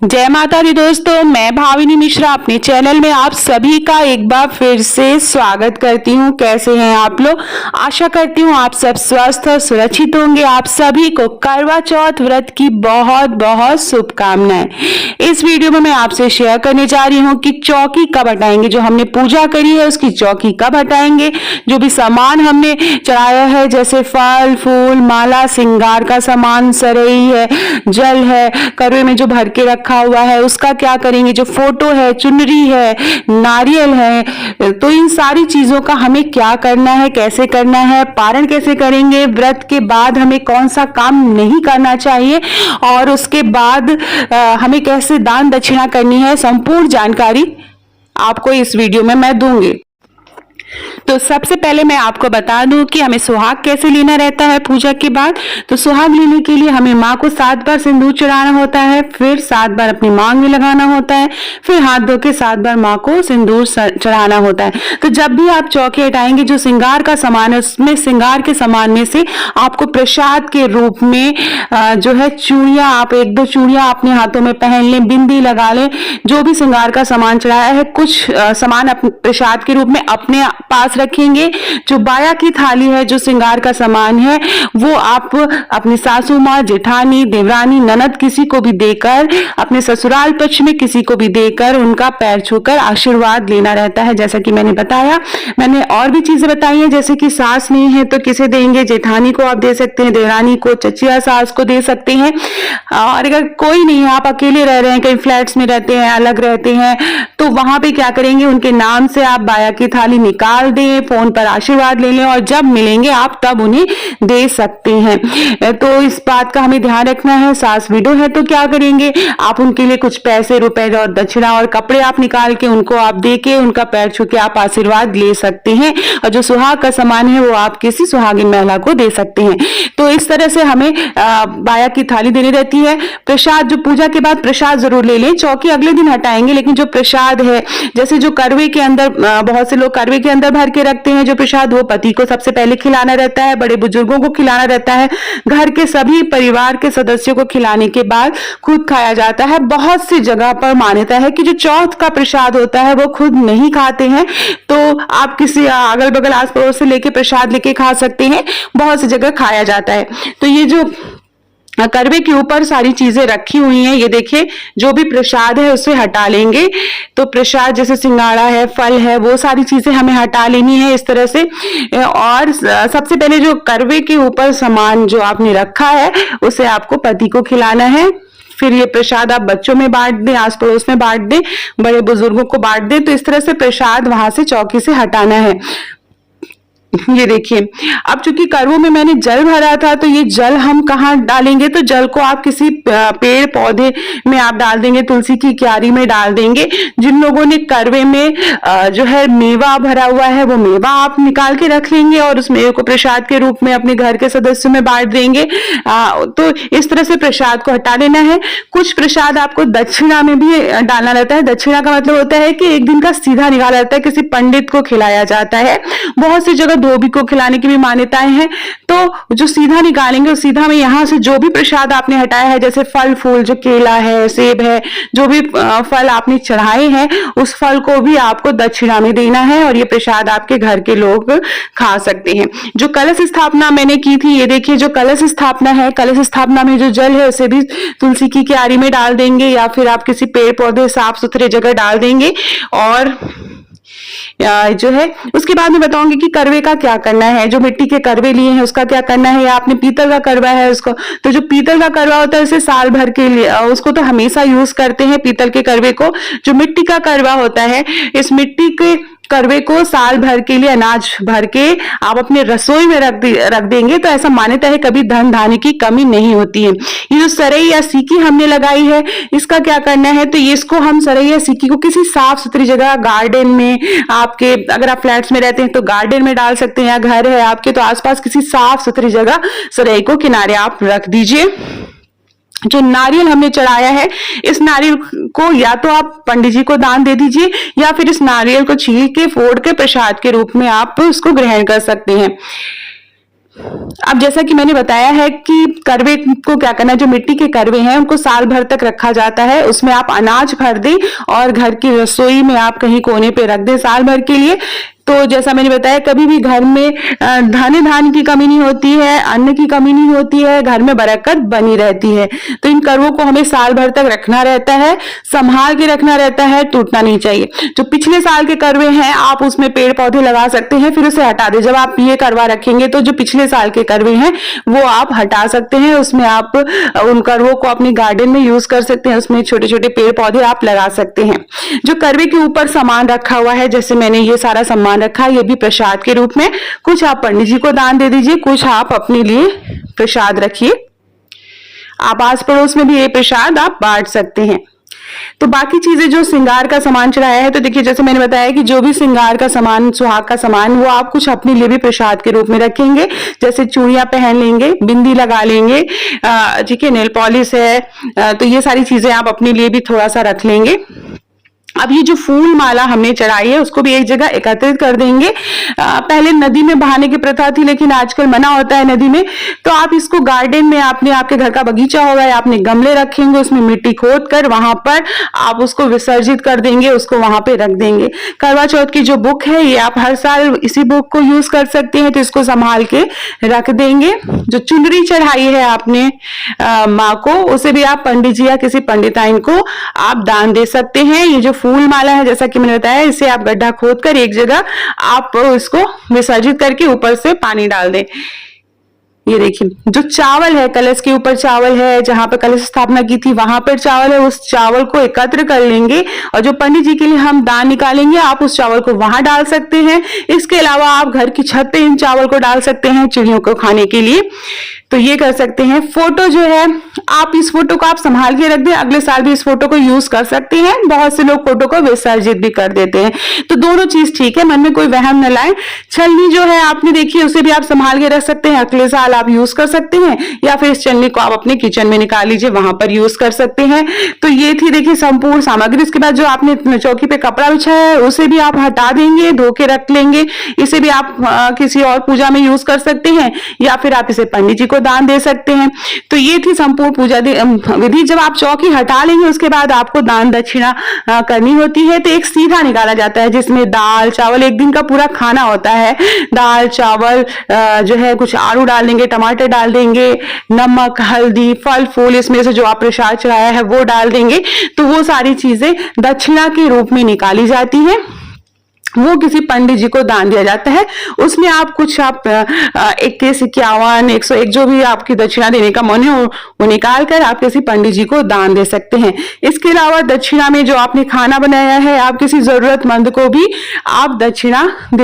जय माता दी दोस्तों, मैं भाविनी मिश्रा अपने चैनल में आप सभी का एक बार फिर से स्वागत करती हूँ। कैसे हैं आप लोग? आशा करती हूँ आप सब स्वस्थ और सुरक्षित होंगे। आप सभी को करवा चौथ व्रत की बहुत बहुत शुभकामनाएं। इस वीडियो में मैं आपसे शेयर करने जा रही हूँ कि चौकी कब हटाएंगे। जो हमने पूजा करी है उसकी चौकी कब हटाएंगे। जो भी सामान हमने चढ़ाया है जैसे फल फूल माला श्रृंगार का सामान, सरई है, जल है, करवे में जो भर के रखा हुआ है उसका क्या करेंगे। जो फोटो है, चुनरी है, नारियल है, तो इन सारी चीजों का हमें क्या करना है, कैसे करना है, पारण कैसे करेंगे, व्रत के बाद हमें कौन सा काम नहीं करना चाहिए और उसके बाद हमें कैसे दान दक्षिणा करनी है, संपूर्ण जानकारी आपको इस वीडियो में मैं दूंगी। तो सबसे पहले मैं आपको बता दूं कि हमें सुहाग कैसे लेना रहता है पूजा के बाद। तो सुहाग लेने के लिए हमें माँ को 7 बार सिंदूर चढ़ाना होता है, फिर 7 बार अपनी मांग में लगाना होता है, फिर हाथ धो के 7 बार माँ को सिंदूर चढ़ाना होता है। तो जब भी आप चौकी हटाएंगे जो श्रृंगार का सामान है उसमें श्रृंगार के सामान में से आपको प्रसाद के रूप में जो है चूड़ियां, आप 1-2 चूड़ियां अपने हाथों में पहन लें, बिंदी लगा लें। जो भी श्रृंगार का सामान चढ़ाया है कुछ सामान प्रसाद के रूप में अपने पास रखेंगे। जो बाया की थाली है, जो श्रृंगार का सामान है, वो आप अपनी सासू माँ, जेठानी, देवरानी, ननद किसी को भी देकर, अपने ससुराल पक्ष में किसी को भी देकर उनका पैर छूकर आशीर्वाद लेना रहता है। जैसा कि मैंने बताया, मैंने और भी चीजें बताई हैं जैसे कि सास नहीं है तो किसे देंगे, जेठानी को आप दे सकते हैं, देवरानी को, चचिया सास को दे सकते हैं। और अगर कोई नहीं है, आप अकेले रह रहे हैं, कहीं फ्लैट्स में रहते हैं, अलग रहते हैं, तो वहां पे क्या करेंगे, उनके नाम से आप बाया की थाली निकाल दें, फोन पर आशीर्वाद ले लें और जब मिलेंगे आप तब उन्हें दे सकते हैं। तो इस बात का हमें ध्यान रखना है। सास विडो है तो क्या करेंगे, आप उनके लिए कुछ पैसे, रुपए और दक्षिणा और कपड़े आप निकाल के उनको आप दे के उनका पैर छू के आप आशीर्वाद ले सकते हैं। और जो सुहाग का सामान है वो आप किसी सुहागिन महिला को दे सकते हैं। तो इस तरह से हमें बाया की थाली देनी रहती है। प्रसाद, जो पूजा के बाद प्रसाद जरूर ले लें। चौकी अगले दिन हटाएंगे, लेकिन जो प्रसाद है जैसे जो करवे के अंदर, बहुत से लोग करवे के अंदर भर के रखते हैं जो प्रसाद, वो पति को सबसे पहले खिलाना रहता है, बड़े बुजुर्गों को खिलाना रहता है, घर के सभी परिवार के सदस्यों को खिलाने के बाद खुद खाया जाता है। बहुत सी जगह पर मान्यता है कि जो चौथ का प्रसाद होता है वो खुद नहीं खाते हैं, तो आप किसी अगल बगल आस पड़ोस से लेके प्रसाद लेके खा सकते हैं। बहुत सी जगह खाया जाता है। तो ये जो करवे के ऊपर सारी चीजें रखी हुई हैं, ये देखिए, जो भी प्रसाद है उसे हटा लेंगे। तो प्रसाद जैसे सिंगाड़ा है, फल है, वो सारी चीजें हमें हटा लेनी है इस तरह से। और सबसे पहले जो करवे के ऊपर सामान जो आपने रखा है उसे आपको पति को खिलाना है। फिर ये प्रसाद आप बच्चों में बांट दें, आस पड़ोस में बांट दें, बड़े बुजुर्गों को बांट दें। तो इस तरह से प्रसाद वहां से चौकी से हटाना है। ये देखिए, अब चूंकि करवों में मैंने जल भरा था तो ये जल हम कहाँ डालेंगे, तो जल को आप किसी पेड़ पौधे में आप डाल देंगे, तुलसी की क्यारी में डाल देंगे। जिन लोगों ने करवे में जो है मेवा भरा हुआ है वो मेवा आप निकाल के रख लेंगे और उस मेवे को प्रसाद के रूप में अपने घर के सदस्यों में बांट देंगे। तो इस तरह से प्रसाद को हटा लेना है। कुछ प्रसाद आपको दक्षिणा में भी डालना रहता है। दक्षिणा का मतलब होता है कि एक दिन का सीधा निकाला जाता है, किसी पंडित को खिलाया जाता है। बहुत सी जगह धोबी को खिलाने की भी मान्यताएं हैं। तो जो सीधा निकालेंगे उस सीधा में यहाँ से जो भी प्रसाद आपने हटाया है, जैसे फल फूल, जो केला है, सेब है, जो भी फल आपने चढ़ाए हैं उस फल को भी आपको दक्षिणा में देना है और ये प्रसाद आपके घर के लोग खा सकते हैं। जो कलश स्थापना मैंने की थी, ये देखिए, जो कलश स्थापना है, कलश स्थापना में जो जल है उसे भी तुलसी की क्यारी में डाल देंगे या फिर आप किसी पेड़ पौधे साफ सुथरे जगह डाल देंगे। और जो है उसके बाद मैं बताऊंगी कि करवे का क्या करना है। जो मिट्टी के करवे लिए हैं उसका क्या करना है, या आपने पीतल का करवा है उसको, तो जो पीतल का करवा होता है उसे साल भर के लिए, उसको तो हमेशा यूज करते हैं पीतल के करवे को। जो मिट्टी का करवा होता है, इस मिट्टी के करवे को साल भर के लिए अनाज भर के आप अपने रसोई में रख देंगे तो ऐसा मान्यता है कभी धन धान्य की कमी नहीं होती है। ये जो सरई या सीकी हमने लगाई है इसका क्या करना है, तो इसको हम सरई या सीकी को किसी साफ सुथरी जगह, गार्डन में, आपके अगर आप फ्लैट्स में रहते हैं तो गार्डन में डाल सकते हैं, या घर है आपके तो आसपास किसी साफ सुथरी जगह सरई को किनारे आप रख दीजिए। जो नारियल हमने चढ़ाया है, इस नारियल को या तो आप पंडित जी को दान दे दीजिए या फिर इस नारियल को छील के फोड़ के प्रसाद के रूप में आप उसको ग्रहण कर सकते हैं। अब जैसा कि मैंने बताया है कि करवे को क्या करना है, जो मिट्टी के करवे हैं उनको साल भर तक रखा जाता है। उसमें आप अनाज भर दें और घर की रसोई में आप कहीं कोने पे रख दें साल भर के लिए। तो जैसा मैंने बताया, कभी भी घर में धान की कमी नहीं होती है, अन्न की कमी नहीं होती है, घर में बरकत बनी रहती है। तो इन करवों को हमें साल भर तक रखना रहता है, संभाल के रखना रहता है, टूटना नहीं चाहिए। जो पिछले साल के करवे हैं आप उसमें पेड़ पौधे लगा सकते हैं, फिर उसे हटा दें। जब आप ये करवा रखेंगे तो जो पिछले साल के करवे हैं वो आप हटा सकते हैं। उसमें आप उन करवों को अपनी गार्डन में यूज कर सकते हैं, उसमें छोटे छोटे पेड़ पौधे आप लगा सकते हैं। जो करवे के ऊपर सामान रखा हुआ है, जैसे मैंने ये सारा सामान रखा, ये भी प्रसाद के रूप में, कुछ आप पंडित जी को दान दे दीजिए, कुछ आप अपने लिए प्रसाद रखिए। आप आस पड़ोस में भी ये प्रसाद आप बांट सकते हैं। तो बाकी चीजें जो श्रृंगार का सामान चढ़ाया है, तो देखिए जैसे मैंने बताया कि जो भी श्रृंगार का सामान, सुहाग का सामान, वो आप कुछ अपने लिए भी प्रसाद के रूप में रखेंगे। जैसे चूड़ियां पहन लेंगे, बिंदी लगा लेंगे, ठीक है, नेल पॉलिश है, तो ये सारी चीजें आप अपने लिए भी थोड़ा सा रख लेंगे। अब ये जो फूल माला हमने चढ़ाई है उसको भी एक जगह एकत्रित कर देंगे। पहले नदी में बहाने की प्रथा थी, लेकिन आजकल मना होता है नदी में, तो आप इसको गार्डन में, आपके घर का बगीचा होगा या आपने गमले रखेंगे, उसमें मिट्टी खोद कर वहां पर आप उसको विसर्जित कर देंगे, उसको वहां पे रख देंगे। करवा चौथ की जो बुक है ये आप हर साल इसी बुक को यूज कर सकते हैं, तो इसको संभाल के रख देंगे। जो चुनरी चढ़ाई है आपने माँ को, उसे भी आप पंडित जी या किसी पंडिताइन को आप दान दे सकते हैं। ये जो फूल माला है, जैसा कि मैंने बताया, इसे आप गड्ढा खोद कर एक जगह आप इसको विसर्जित करके ऊपर से पानी डाल दें। ये देखिए, जो चावल है, कलश के ऊपर चावल है, जहां पर कलश स्थापना की थी वहां पर चावल है, उस चावल को एकत्र कर लेंगे और जो पंडित जी के लिए हम दान निकालेंगे आप उस चावल को वहां डाल सकते हैं। इसके अलावा आप घर की छत पे इन चावल को डाल सकते हैं चिड़ियों को खाने के लिए, तो ये कर सकते हैं। फोटो जो है, आप इस फोटो को आप संभाल के रख दें, अगले साल भी इस फोटो को यूज कर सकते हैं। बहुत से लोग फोटो को विसर्जित भी कर देते हैं, तो दोनों चीज ठीक है, मन में कोई वहम न लाए। छलनी जो है आपने देखी, उसे भी आप संभाल के रख सकते हैं, अगले साल आप यूज कर सकते हैं, या फिर इस छलनी को आप अपने किचन में निकाल लीजिए, वहां पर यूज कर सकते हैं। तो ये थी देखिए संपूर्ण सामग्री। इसके बाद जो आपने चौकी पे कपड़ा बिछाया है उसे भी आप हटा देंगे, धो के रख लेंगे। इसे भी आप किसी और पूजा में यूज कर सकते हैं, या फिर आप इसे पंडित जी को दान दे सकते हैं। तो ये थी संपूर्ण पूजा विधि। जब आप चौकी हटा लेंगे उसके बाद आपको दान दक्षिणा करनी होती है। तो एक सीधा निकाला जाता है जिसमें दाल चावल, एक दिन का पूरा खाना होता है। दाल चावल जो है, कुछ आलू डाल देंगे, टमाटर डाल देंगे, नमक, हल्दी, फल फूल, इसमें से जो आप प्रसाद चढ़ाया है वो डाल देंगे। तो वो सारी चीजें दक्षिणा के रूप में निकाली जाती है, वो किसी पंडित जी को दान दिया जाता है। उसमें आप कुछ 21, 51, 101 जो भी आपकी दक्षिणा देने का मन है वो निकाल कर आप किसी पंडित जी को दान दे सकते हैं। इसके अलावा दक्षिणा में जो आपने खाना बनाया है, आप किसी जरूरतमंद को भी आप दक्षिणा दे